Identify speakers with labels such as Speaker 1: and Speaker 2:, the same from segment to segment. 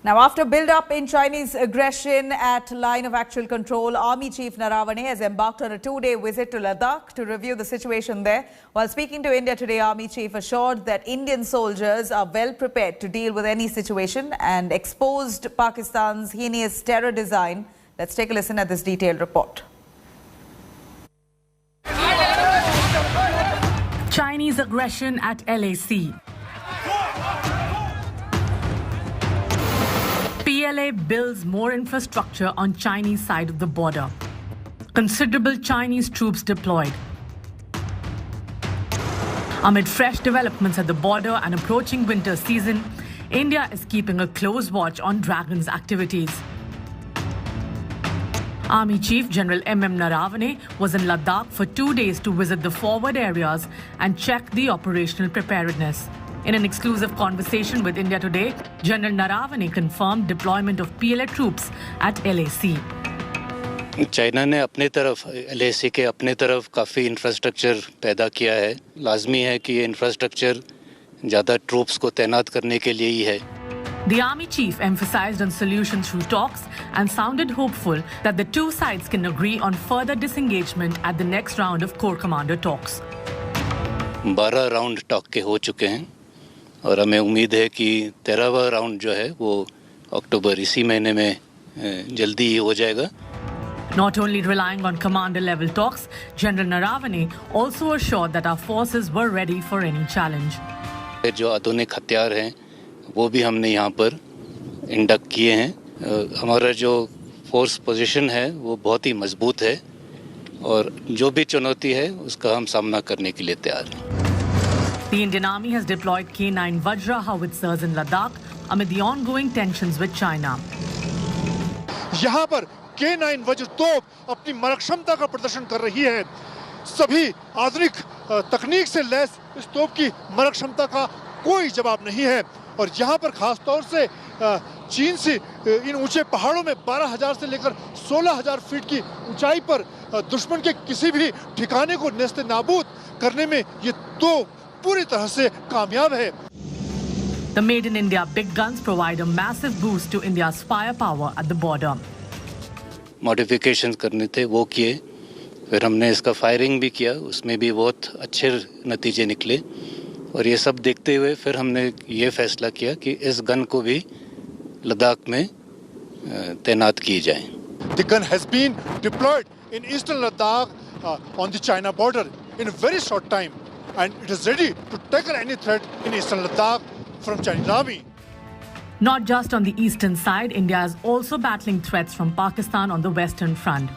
Speaker 1: Now, after build-up in Chinese aggression at line of actual control, Army Chief Narawane has embarked on a two-day visit to Ladakh to review the situation there. While speaking to India Today, Army Chief assured that Indian soldiers are well prepared to deal with any situation and exposed Pakistan's heinous terror design. Let's take a listen at this detailed report.
Speaker 2: Chinese aggression at LAC. PLA builds more infrastructure on Chinese side of the border. Considerable Chinese troops deployed. Amid fresh developments at the border and approaching winter season, India is keeping a close watch on Dragon's activities. Army Chief General M.M. Narawane was in Ladakh for 2 days to visit the forward areas and check the operational preparedness. In an exclusive conversation with India Today, General Narawane confirmed deployment of PLA troops at LAC.
Speaker 3: China ने अपने तरफ LAC के अपने तरफ काफ़ी infrastructure पैदा किया है। लाजमी है कि ये इंफ्रास्ट्रक्चर ज़्यादा ट्रूप्स को तैनात करने के लिए ही है।
Speaker 2: The Army Chief emphasized on solutions through talks and sounded hopeful that the two sides can agree on further disengagement at the next round of Corps Commander talks.
Speaker 3: 12 round talk के हो चुके हैं और हमें उम्मीद है कि 13वां राउंड जो है वो अक्टूबर इसी महीने में जल्दी ही हो जाएगा।
Speaker 2: Not only relying on commander-level talks, General Narawane also assured that our forces were ready for any challenge.
Speaker 3: जो आधुनिक हथियार हैं वो भी हमने यहाँ पर इंडक्ट किए हैं। हमारा जो फोर्स पोजीशन है वो बहुत ही मजबूत है और जो भी चुनौती है उसका हम सामना करने के लिए तैयार हैं।
Speaker 2: The Indian Army has deployed K9 Vajra howitzers in Ladakh amid the ongoing tensions with China.
Speaker 4: यहाँ पर K9 वज्र तोप अपनी मारक क्षमता का प्रदर्शन कर रही है। सभी आधुनिक तकनीक से लैस इस तोप की मारक क्षमता का कोई जवाब नहीं है और यहाँ पर खास तौर से चीन से इन ऊंचे पहाड़ों में 12,000 से लेकर 16,000 फीट की ऊंचाई पर दुश्मन के किसी भी ठिकाने को नेस्त नाबूद करने में ये तोप पूरी तरह से कामयाब है।
Speaker 2: The Made in India big guns provide a massive boost to India's firepower at the border.
Speaker 3: Modifications करने थे वो किए, फिर हमने इसका फायरिंग भी किया, उसमें भी बहुत अच्छे नतीजे निकले और ये सब देखते हुए फिर हमने ये फैसला किया कि इस गन को भी लद्दाख में तैनात की जाए।
Speaker 4: The gun has been deployed in eastern Ladakh on the China border in a very short time and it is ready to tackle any threat in eastern Ladakh from Chinese Army.
Speaker 2: Not just on the eastern side, India is also battling threats from Pakistan on the western front.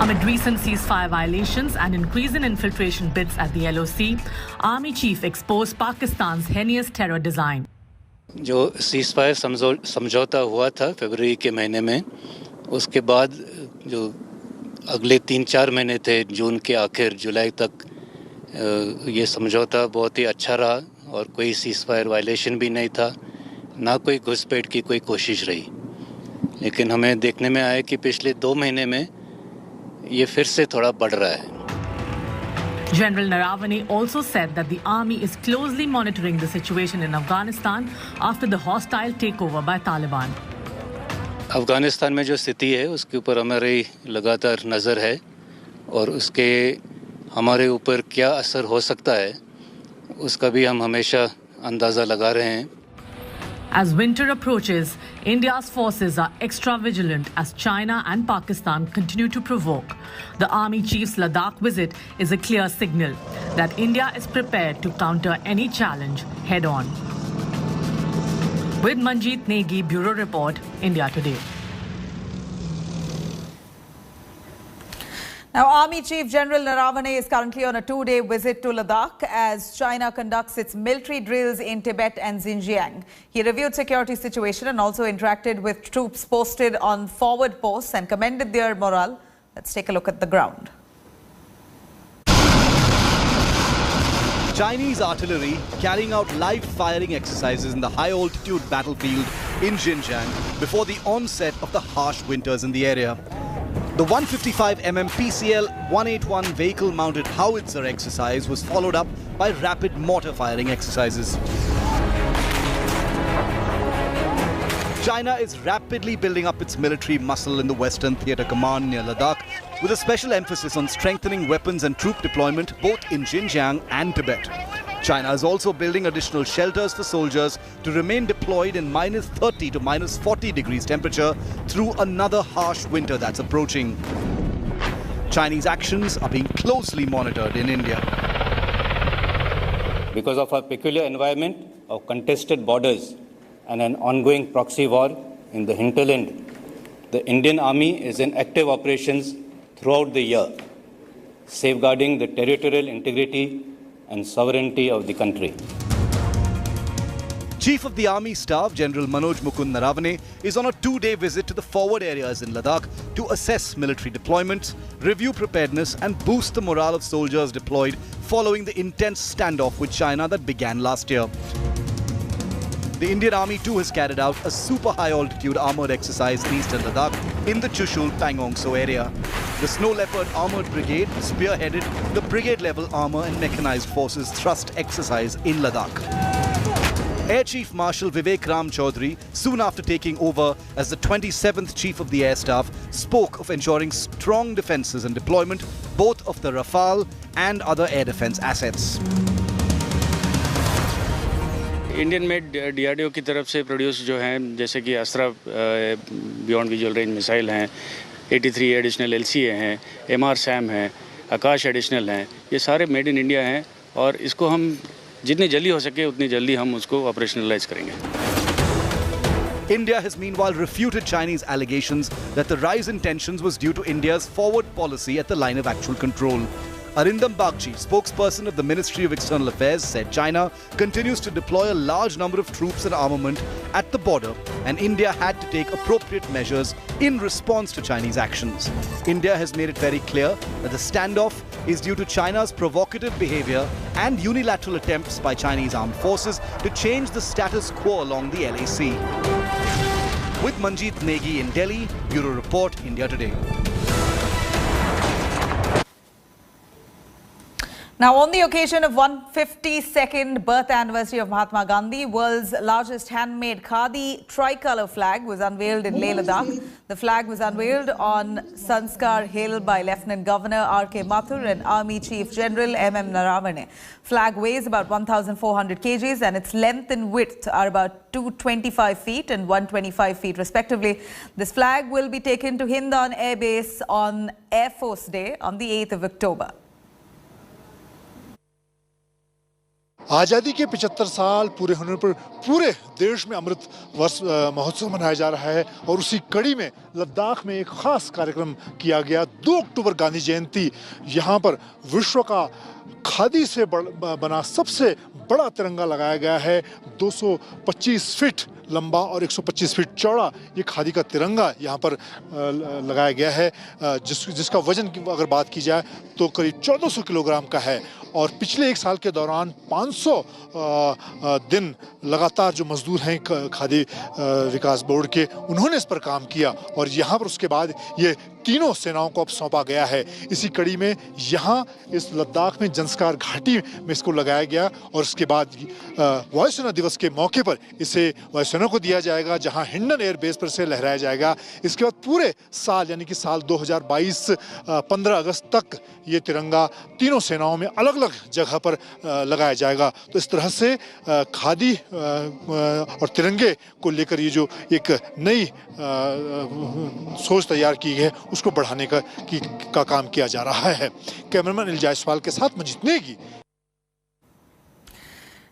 Speaker 2: Amid recent ceasefire violations and increase in infiltration bids at the LOC, Army Chief exposed Pakistan's heinous terror design.
Speaker 3: जो ceasefire समझौता हुआ था फरवरी के महीने में, उसके बाद जो अगले 3-4 महीने थे, जून के आखिर जुलाई तक ये समझौता बहुत ही अच्छा रहा और कोई सीज़फायर वायलेशन भी नहीं था, ना कोई घुसपैठ की कोई कोशिश रही। लेकिन हमें देखने में आया कि पिछले 2 महीने में ये फिर से थोड़ा बढ़ रहा है।
Speaker 2: General Narawane also said that the army is closely monitoring the situation in Afghanistan after the hostile takeover by Taliban.
Speaker 3: Afghanistan में जो स्थिति है उसके ऊपर हमारी लगातार नज़र है और उसके हमारे ऊपर क्या असर हो सकता है उसका भी हम हमेशा अंदाज़ा लगा रहे हैं।
Speaker 2: As winter approaches, India's forces are extra vigilant as China and Pakistan continue to provoke. The Army Chief's Ladakh visit is a clear signal that India is prepared to counter any challenge head-on. With Manjeet Negi, Bureau Report, India Today.
Speaker 1: Now, Army Chief General Narawane is currently on a 2-day visit to Ladakh as China conducts its military drills in Tibet and Xinjiang. He reviewed security situation and also interacted with troops posted on forward posts and commended their morale. Let's take a look at the ground.
Speaker 5: Chinese artillery carrying out live firing exercises in the high-altitude battlefield in Xinjiang before the onset of the harsh winters in the area. The 155mm PCL-181 vehicle-mounted howitzer exercise was followed up by rapid mortar firing exercises. China is rapidly building up its military muscle in the Western Theatre Command near Ladakh, with a special emphasis on strengthening weapons and troop deployment both in Xinjiang and Tibet. China is also building additional shelters for soldiers to remain deployed in -30 to -40 degrees temperature through another harsh winter that's approaching. Chinese actions are being closely monitored in India.
Speaker 3: Because of our peculiar environment of contested borders and an ongoing proxy war in the hinterland, the Indian Army is in active operations throughout the year, safeguarding the territorial integrity and sovereignty of the country.
Speaker 5: Chief of the Army Staff, General Manoj Mukund Naravane, is on a 2-day visit to the forward areas in Ladakh to assess military deployments, review preparedness and boost the morale of soldiers deployed following the intense standoff with China that began last year. The Indian Army too has carried out a super high altitude armoured exercise in eastern Ladakh in the Chushul Pangongso area. The Snow Leopard Armoured Brigade spearheaded the brigade level armour and mechanized forces thrust exercise in Ladakh. Air Chief Marshal Vivek Ram Chaudhary, soon after taking over as the 27th Chief of the Air Staff, spoke of ensuring strong defences and deployment both of the Rafale and other air defence assets.
Speaker 6: Indian made DRDO की तरफ से produce जो हैं, जैसे कि अस्त्रा beyond visual range missile हैं, 83 additional LCA हैं, MR Sam हैं, आकाश एडिशनल हैं, ये सारे मेड इन इंडिया हैं और इसको हम जितनी जल्दी हो सके उतनी जल्दी हम उसको ऑपरेशनलाइज करेंगे.
Speaker 5: India has meanwhile refuted Chinese allegations that the rise in tensions was due to India's forward policy at the line of actual control. Arindam Bagchi, spokesperson of the Ministry of External Affairs, said China continues to deploy a large number of troops and armament at the border and India had to take appropriate measures in response to Chinese actions. India has made it very clear that the standoff is due to China's provocative behavior and unilateral attempts by Chinese armed forces to change the status quo along the LAC. With Manjeet Negi in Delhi, Bureau Report, India Today.
Speaker 1: Now, on the occasion of 152nd birth anniversary of Mahatma Gandhi, world's largest handmade khadi tricolour flag was unveiled in Leh Ladakh. The flag was unveiled on Sanskar Hill by Lieutenant Governor R.K. Mathur and Army Chief General M.M. Naravane. Flag weighs about 1,400 kgs and its length and width are about 225 feet and 125 feet respectively. This flag will be taken to Hindan Air Base on Air Force Day on the 8th of October.
Speaker 4: आज़ादी के 75 साल पूरे होने पर पूरे देश में अमृत वर्ष महोत्सव मनाया जा रहा है और उसी कड़ी में लद्दाख में एक खास कार्यक्रम किया गया. 2 अक्टूबर गांधी जयंती. यहाँ पर विश्व का खादी से बना सबसे बड़ा तिरंगा लगाया गया है. 225 फीट लंबा और 125 फीट चौड़ा ये खादी का तिरंगा यहाँ पर लगाया गया है, जिसका वजन की अगर बात की जाए तो करीब 1400 किलोग्राम का है. और पिछले 1 साल के दौरान 500 दिन लगातार जो मजदूर हैं खादी विकास बोर्ड के, उन्होंने इस पर काम किया और यहाँ पर उसके बाद ये तीनों सेनाओं को अब सौंपा गया है. इसी कड़ी में यहाँ इस लद्दाख में जंस्कार घाटी में इसको लगाया गया और उसके बाद वायुसेना दिवस के मौके पर इसे वायुसेना को दिया जाएगा, जहाँ हिंडन एयर बेस पर से लहराया जाएगा. इसके बाद पूरे साल यानी कि साल 2022 15 अगस्त तक ये तिरंगा तीनों सेनाओं में अलग अलग जगह पर लगाया जाएगा. तो इस तरह से खादी और तिरंगे को लेकर ये जो एक नई सोच तैयार की है उसको बढ़ाने का काम किया जा रहा है. कैमरामैन अनिल जायसवाल के साथ Manjeet Negi.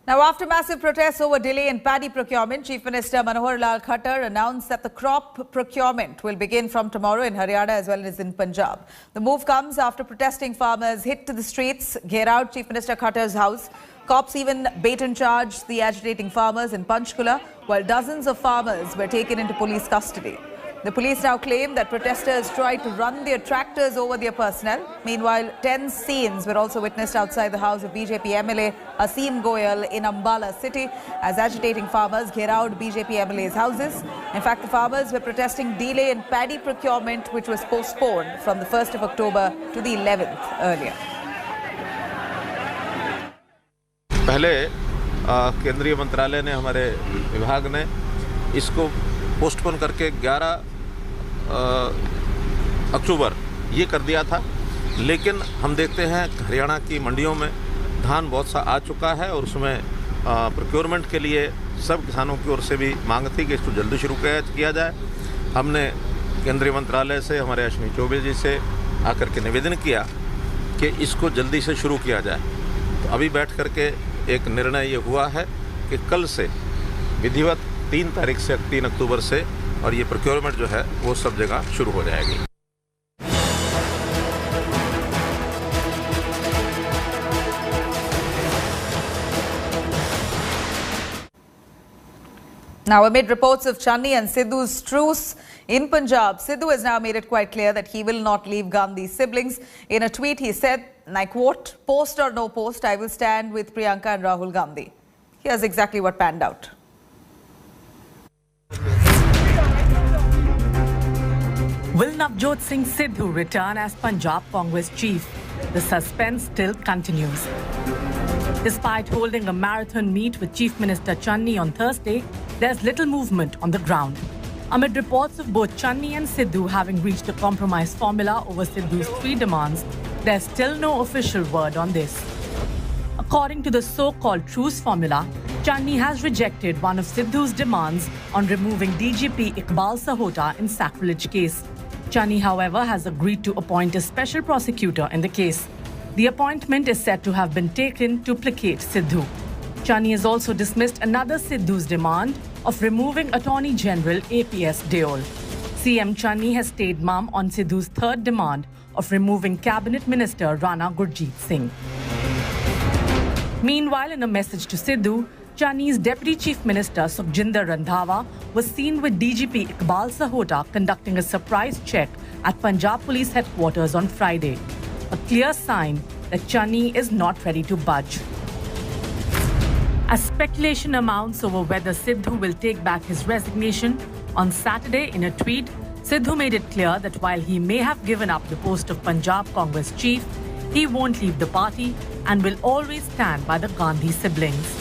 Speaker 1: Now, after massive protests over delay in paddy procurement, Chief Minister Manohar Lal Khattar announced that the crop procurement will begin from tomorrow in Haryana as well as in Punjab. The move comes after protesting farmers hit to the streets, gear out Chief Minister Khattar's house. Cops even baton charged the agitating farmers in Panchkula, while dozens of farmers were taken into police custody. The police now claim that protesters tried to run their tractors over their personnel. Meanwhile, tense scenes were also witnessed outside the house of BJP MLA Aseem Goyal in Ambala city as agitating farmers gear out BJP MLA's houses. In fact, the farmers were protesting delay in paddy procurement, which was postponed from the 1st of October to the 11th earlier.
Speaker 7: पहले केंद्रीय मंत्रालय ने, हमारे विभाग ने इसको postpone करके 11 अक्टूबर ये कर दिया था। लेकिन हम देखते हैं हरियाणा की मंडियों में धान बहुत सा आ चुका है और उसमें प्रोक्योरमेंट के लिए सब किसानों की ओर से भी मांग थी कि इसको जल्दी शुरू किया जाए। हमने केंद्रीय मंत्रालय से हमारे अश्विनी चौबे जी से आकर के निवेदन किया कि इसको जल्दी से शुरू किया जाए। तो अभी बैठ करके एक निर्णय ये हुआ है कि कल से विधिवत 3 तारीख से 3 अक्टूबर से और ये प्रोक्योरमेंट जो है वो सब जगह शुरू हो जाएगी।
Speaker 1: Now, amid reports of Channi and Sidhu's truce in Punjab, Sidhu has now made it quite clear that he will not leave Gandhi's siblings. In a tweet, he said, and I quote, "Post or no post, I will stand with Priyanka and Rahul Gandhi." Here's exactly what panned out.
Speaker 2: Will Navjot Singh Sidhu return as Punjab Congress chief? The suspense still continues. Despite holding a marathon meet with Chief Minister Channi on Thursday, there's little movement on the ground. Amid reports of both Channi and Sidhu having reached a compromise formula over Sidhu's 3 demands, there's still no official word on this. According to the so-called truce formula, Channi has rejected one of Sidhu's demands on removing DGP Iqbal Sahota in sacrilege case. Channi, however, has agreed to appoint a special prosecutor in the case. The appointment is said to have been taken to placate Sidhu. Channi has also dismissed another Sidhu's demand of removing Attorney General APS Deol. CM Channi has stayed mum on Sidhu's 3rd demand of removing Cabinet Minister Rana Gurjeet Singh. Meanwhile, in a message to Sidhu, Channi's Deputy Chief Minister Sukhjinder Randhawa was seen with DGP Iqbal Sahota conducting a surprise check at Punjab Police Headquarters on Friday. A clear sign that Channi is not ready to budge. As speculation amounts over whether Sidhu will take back his resignation, on Saturday in a tweet, Sidhu made it clear that while he may have given up the post of Punjab Congress chief, he won't leave the party and will always stand by the Gandhi siblings.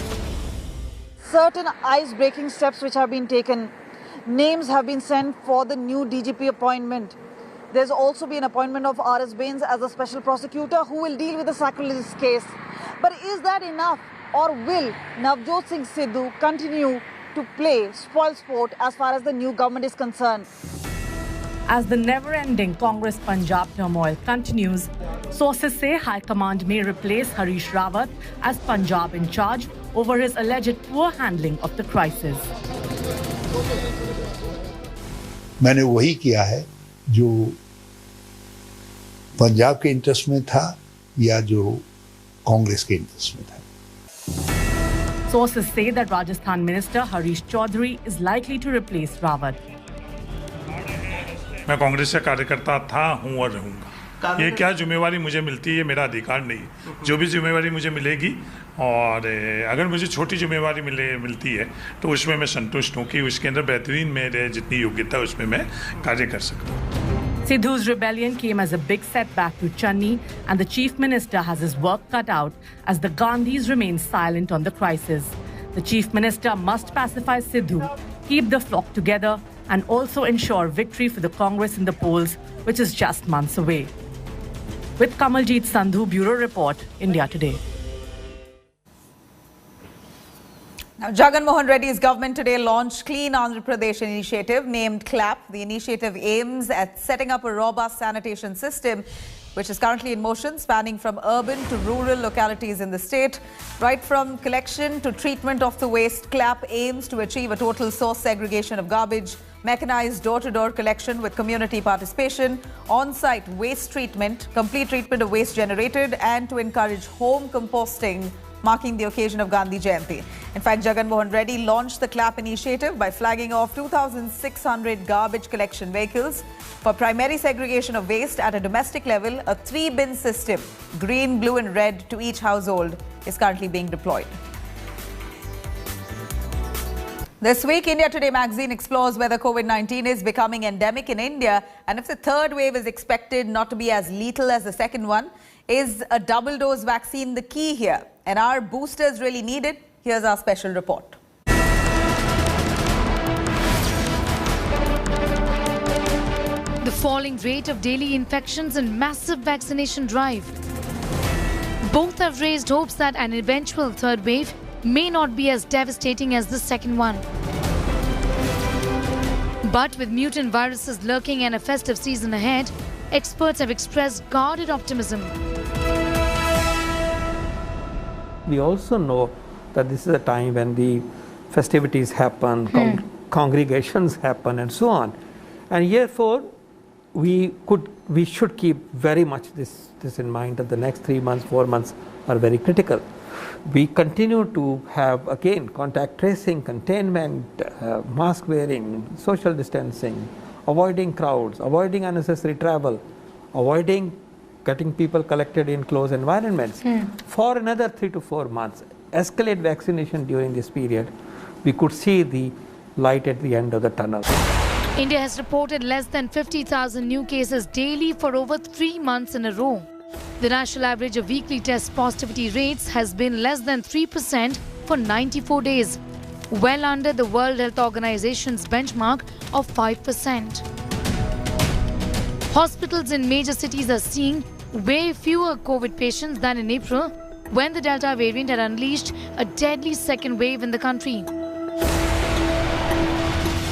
Speaker 8: Certain ice-breaking steps which have been taken. Names have been sent for the new DGP appointment. There's also been appointment of R.S. Bains as a special prosecutor who will deal with the sacrilege case. But is that enough, or will Navjot Singh Sidhu continue to play spoilsport as far as the new government is concerned?
Speaker 2: As the never-ending Congress Punjab turmoil continues, sources say High Command may replace Harish Rawat as Punjab in charge over his alleged poor handling of the crisis.
Speaker 9: मैंने वही किया है जो पंजाब के interest में था या जो कांग्रेस के इंटरेस्ट में था.
Speaker 2: Sources say that Rajasthan Minister Harish Chaudhary is likely to replace Rawat.
Speaker 10: मैं कांग्रेस का कार्यकर्ता था, हूँ और रहूँगा. ये क्या जिम्मेवारी मुझे मिलती है ये मेरा अधिकार नहीं. जो भी जिम्मेवारी मुझे मिलेगी और अगर मुझे छोटी जिम्मेवारी मिलती है तो उसमें मैं संतुष्ट हूँ कि उसके अंदर बेहतरीन मेरे जितनी योग्यता है उसमें मैं कार्य कर सकूँ.
Speaker 2: Sidhu's rebellion came as a big setback to Channi, and the Chief Minister has his work cut out as the Gandhis remain silent on the crisis. The Chief Minister must pacify Sidhu, keep the flock together, and also ensure victory for the Congress in the polls, which is just months away. With Kamaljeet Sandhu, Bureau Report, India Today.
Speaker 1: Now, Jagan Mohan Reddy's government today launched Clean Andhra Pradesh initiative named CLAP. The initiative aims at setting up a robust sanitation system which is currently in motion, spanning from urban to rural localities in the state. Right from collection to treatment of the waste, CLAP aims to achieve a total source segregation of garbage, mechanized door-to-door collection with community participation, on-site waste treatment, complete treatment of waste generated, and to encourage home composting, marking the occasion of Gandhi Jayanti. In fact, Jagan Mohan Reddy launched the CLAP initiative by flagging off 2,600 garbage collection vehicles. For primary segregation of waste at a domestic level, a 3-bin system, green, blue and red, to each household is currently being deployed. This week, India Today magazine explores whether COVID-19 is becoming endemic in India and if the third wave is expected not to be as lethal as the second one. Is a double-dose vaccine the key here? And are boosters really needed? Here's our special report.
Speaker 11: falling rate of daily infections and massive vaccination drive. Both have raised hopes that an eventual third wave may not be as devastating as the second one. But with mutant viruses lurking and a festive season ahead, experts have expressed guarded optimism.
Speaker 12: We also know that this is a time when the festivities happen, congregations happen, and so on. And therefore, we should keep very much this in mind, that the next 3 months, 4 months are very critical. We continue to have, again, contact tracing, containment, mask wearing, social distancing, avoiding crowds, avoiding unnecessary travel, avoiding getting people collected in close environments for another 3 to 4 months. Escalate vaccination during this period. We could see the light at the end of the tunnel.
Speaker 11: India has reported less than 50,000 new cases daily for over 3 months in a row. The national average of weekly test positivity rates has been less than 3% for 94 days, well under the World Health Organization's benchmark of 5%. Hospitals in major cities are seeing way fewer COVID patients than in April, when the Delta variant had unleashed a deadly second wave in the country.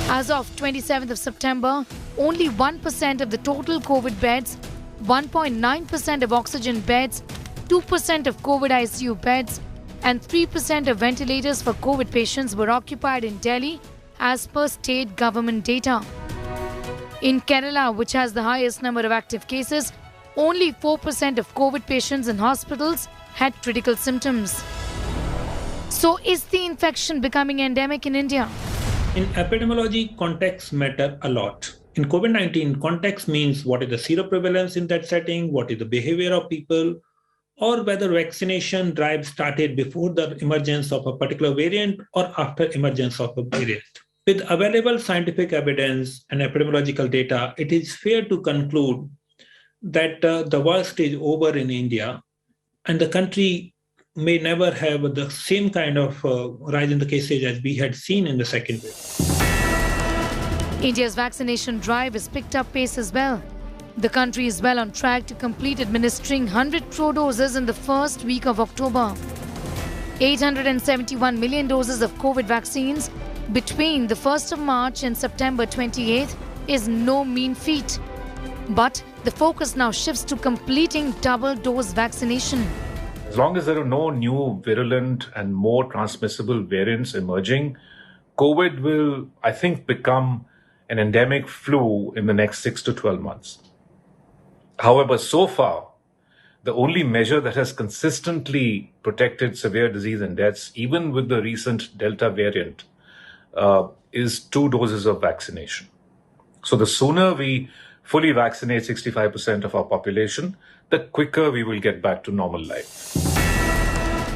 Speaker 11: As of 27th of September, only 1% of the total COVID beds, 1.9% of oxygen beds, 2% of COVID ICU beds, and 3% of ventilators for COVID patients were occupied in Delhi, as per state government data. In Kerala, which has the highest number of active cases, only 4% of COVID patients in hospitals had critical symptoms. So, is the infection becoming endemic in India?
Speaker 13: In epidemiology, contexts matter a lot. In COVID-19, context means what is the seroprevalence in that setting, what is the behavior of people, or whether vaccination drive started before the emergence of a particular variant or after emergence of a variant. With available scientific evidence and epidemiological data, it is fair to conclude that the worst is over in India, and the country may never have the same kind of rise in the cases as we had seen in the second wave.
Speaker 11: India's vaccination drive has picked up pace as well. The country is well on track to complete administering 100 crore doses in the first week of October. 871 million doses of COVID vaccines between the 1st of March and September 28th is no mean feat. But the focus now shifts to completing double-dose vaccination.
Speaker 14: As long as there are no new virulent and more transmissible variants emerging, COVID will, I think, become an endemic flu in the next 6 to 12 months. However, so far, the only measure that has consistently protected severe disease and deaths, even with the recent Delta variant, is 2 doses of vaccination. So the sooner we fully vaccinate 65% of our population, the quicker we will get back to normal life.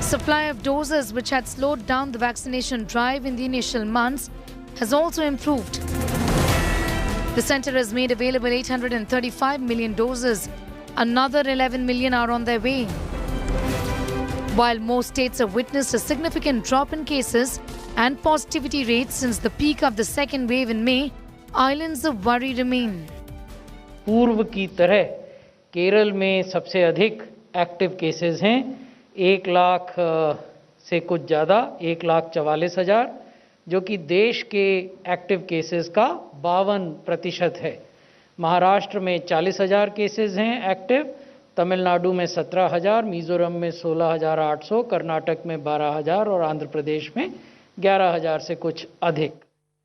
Speaker 11: Supply of doses, which had slowed down the vaccination drive in the initial months, has also improved. The centre has made available 835 million doses. Another 11 million are on their way. While most states have witnessed a significant drop in cases and positivity rates since the peak of the second wave in May, islands of worry remain.
Speaker 15: पूर्व की तरह केरल में सबसे अधिक active cases हैं, 1 लाख से कुछ ज़्यादा, 1,44,000, जो कि देश के एक्टिव केसेस का 52% है। महाराष्ट्र में 40,000 केसेस हैं एक्टिव, तमिलनाडु में 17,000, मिजोरम में 16,800, कर्नाटक में 12,000 और आंध्र प्रदेश में 11,000 से कुछ अधिक।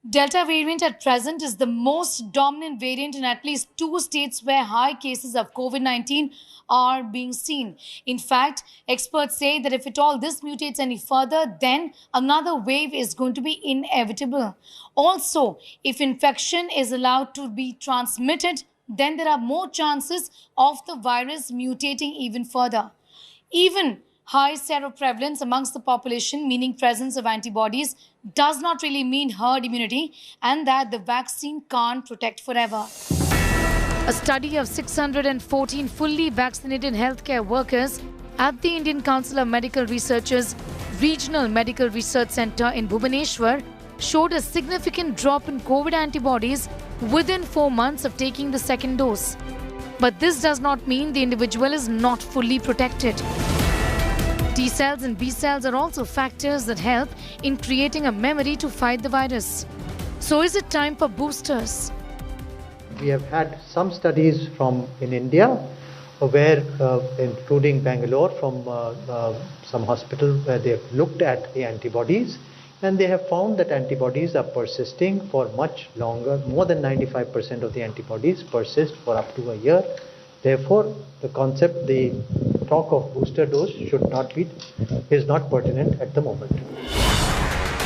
Speaker 11: Delta variant at present is the most dominant variant in at least 2 states where high cases of COVID-19 are being seen. In fact, experts say that if at all this mutates any further, then another wave is going to be inevitable. Also, if infection is allowed to be transmitted, then there are more chances of the virus mutating even further. Even high seroprevalence amongst the population, meaning presence of antibodies, does not really mean herd immunity and that the vaccine can't protect forever. A study of 614 fully vaccinated healthcare workers at the Indian Council of Medical Researchers Regional Medical Research Centre in Bhubaneswar showed a significant drop in COVID antibodies within 4 months of taking the second dose. But this does not mean the individual is not fully protected. T cells and B cells are also factors that help in creating a memory to fight the virus. So is it time for boosters?
Speaker 16: We have had some studies in India where, including Bangalore, from some hospital where they have looked at the antibodies, and they have found that antibodies are persisting for much longer. More than 95% of the antibodies persist for up to a year. Therefore, the talk of booster dose is not pertinent at the moment.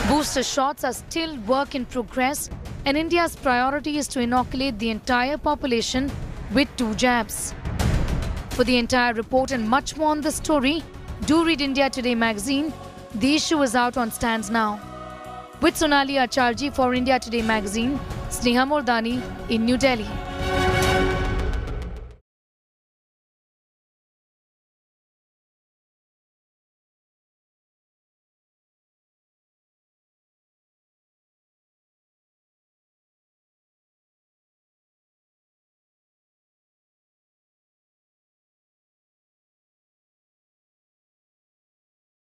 Speaker 11: Booster shots are still work in progress, and India's priority is to inoculate the entire population with 2 jabs. For the entire report and much more on this story, do read India Today magazine. The issue is out on stands now. With Sonali Acharji for India Today magazine, Sneha Mordani in New Delhi.